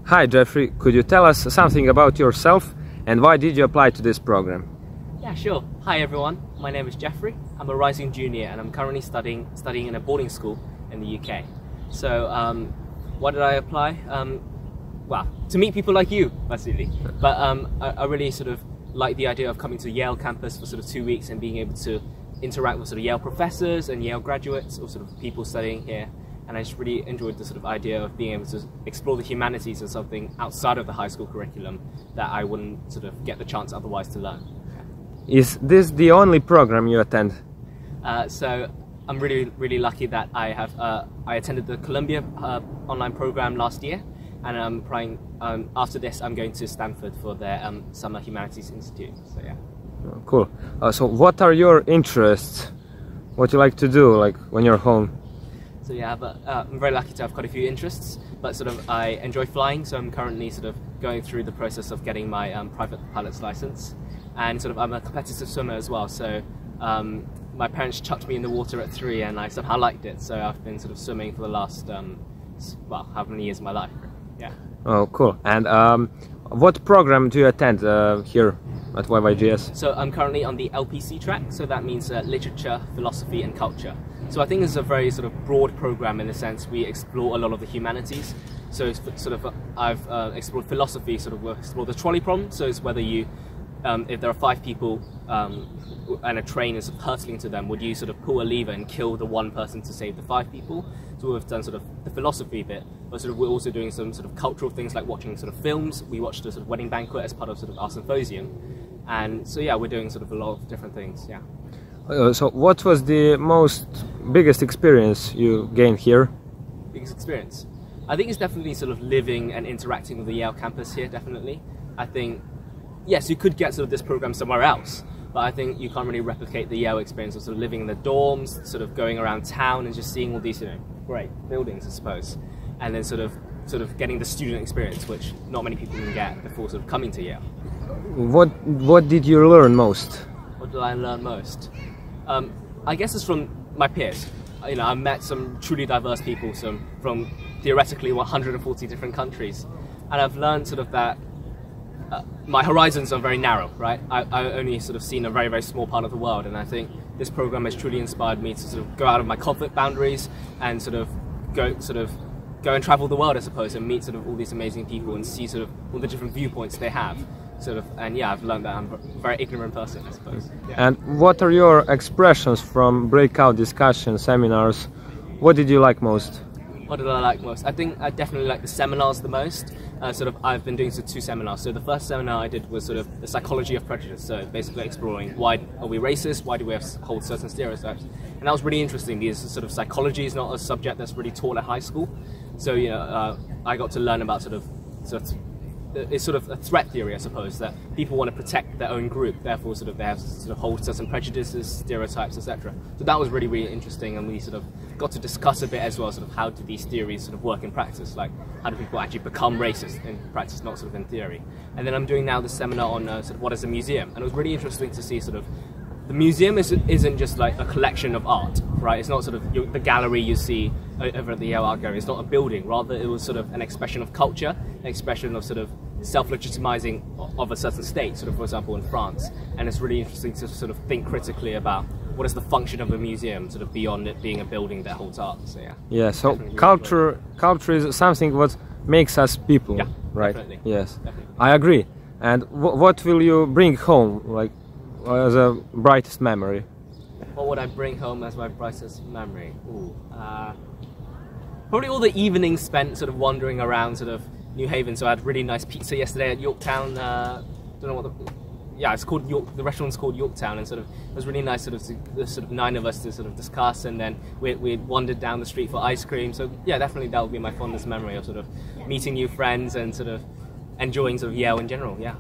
Hi Jeffrey, could you tell us something about yourself and why did you apply to this program? Yeah, sure. Hi everyone, my name is Jeffrey. I'm a rising junior and I'm currently studying in a boarding school in the UK. So why did I apply? Well, to meet people like you, basically. But I really sort of like the idea of coming to Yale campus for sort of 2 weeks and being able to interact with sort of Yale professors and Yale graduates or sort of people studying here. And I just really enjoyed the sort of idea of being able to explore the humanities as something outside of the high school curriculum that I wouldn't sort of get the chance otherwise to learn. Is this the only program you attend? So I'm really lucky that I attended the Columbia online program last year, and I'm applying. After this, I'm going to Stanford for their Summer Humanities Institute. So yeah. Oh, cool. So what are your interests? What you like to do, like when you're home? So yeah, I'm very lucky to have quite a few interests, but sort of I enjoy flying, so I'm currently sort of going through the process of getting my private pilot's license, and sort of I'm a competitive swimmer as well. So my parents chucked me in the water at 3, and I somehow liked it. So I've been sort of swimming for the last well, how many years of my life? Yeah. Oh, cool. And what program do you attend here at YYGS? So I'm currently on the LPC track, so that means literature, philosophy, and culture. So I think it's a very sort of broad program in the sense we explore a lot of the humanities. So it's sort of I've explored philosophy, sort of explored the trolley problem. So it's whether you, if there are 5 people and a train is hurtling to them, would you sort of pull a lever and kill the one person to save the 5 people? So we've done sort of the philosophy bit, but sort of we're also doing some sort of cultural things like watching sort of films. We watched a sort of wedding banquet as part of sort of our symposium, and so yeah, we're doing sort of a lot of different things. Yeah. So what was the biggest experience you gained here? Biggest experience? I think it's definitely sort of living and interacting with the Yale campus here, definitely. I think, yes, you could get sort of this program somewhere else, but I think you can't really replicate the Yale experience of sort of living in the dorms, sort of going around town and just seeing all these, you know, great buildings, I suppose. And then sort of getting the student experience, which not many people can get before sort of coming to Yale. What did you learn most? What did I learn most? I guess it's from my peers. You know, I've met some truly diverse people, from theoretically 140 different countries, and I've learned sort of that my horizons are very narrow, right? I only sort of seen a very, very small part of the world, and I think this program has truly inspired me to sort of go out of my comfort boundaries and sort of go and travel the world, I suppose, and meet sort of all these amazing people and see sort of all the different viewpoints they have. And yeah, I've learned that I'm a very ignorant person, I suppose. Yeah. And what are your expressions from breakout discussions, seminars? What did you like most? What did I like most? I think I definitely like the seminars the most. I've been doing 2 seminars. So the first seminar I did was sort of the psychology of prejudice. So basically exploring why are we racist? Why do we hold certain stereotypes? And that was really interesting because sort of psychology is not a subject that's really taught at high school. So you know, I got to learn about it's sort of a threat theory, I suppose, that people want to protect their own group, therefore sort of they have sort of hold certain prejudices, stereotypes, etc. So that was really, really interesting, and we sort of got to discuss a bit as well, sort of how do these theories sort of work in practice, like how do people actually become racist in practice, not sort of in theory. And then I'm doing now the seminar on sort of what is a museum, and it was really interesting to see sort of the museum isn't just like a collection of art, right? It's not sort of the gallery you see over at the Yale Art Gallery. It's not a building. Rather, it was sort of an expression of culture, an expression of sort of self-legitimizing of a certain state, sort of, for example, in France. And it's really interesting to sort of think critically about what is the function of a museum, sort of beyond it being a building that holds art. So yeah. Yeah. So culture is something what makes us people, yeah, right? Definitely. Yes, definitely. I agree. And what will you bring home, like as a brightest memory? What would I bring home as my brightest memory? Ooh, probably all the evenings spent sort of wandering around sort of New Haven. So I had really nice pizza yesterday at Yorktown. Don't know what it's called. The restaurant's called Yorktown, and sort of it was really nice. The 9 of us to sort of discuss, and then we wandered down the street for ice cream. So yeah, definitely that would be my fondest memory of sort of meeting new friends and sort of enjoying sort of Yale in general. Yeah.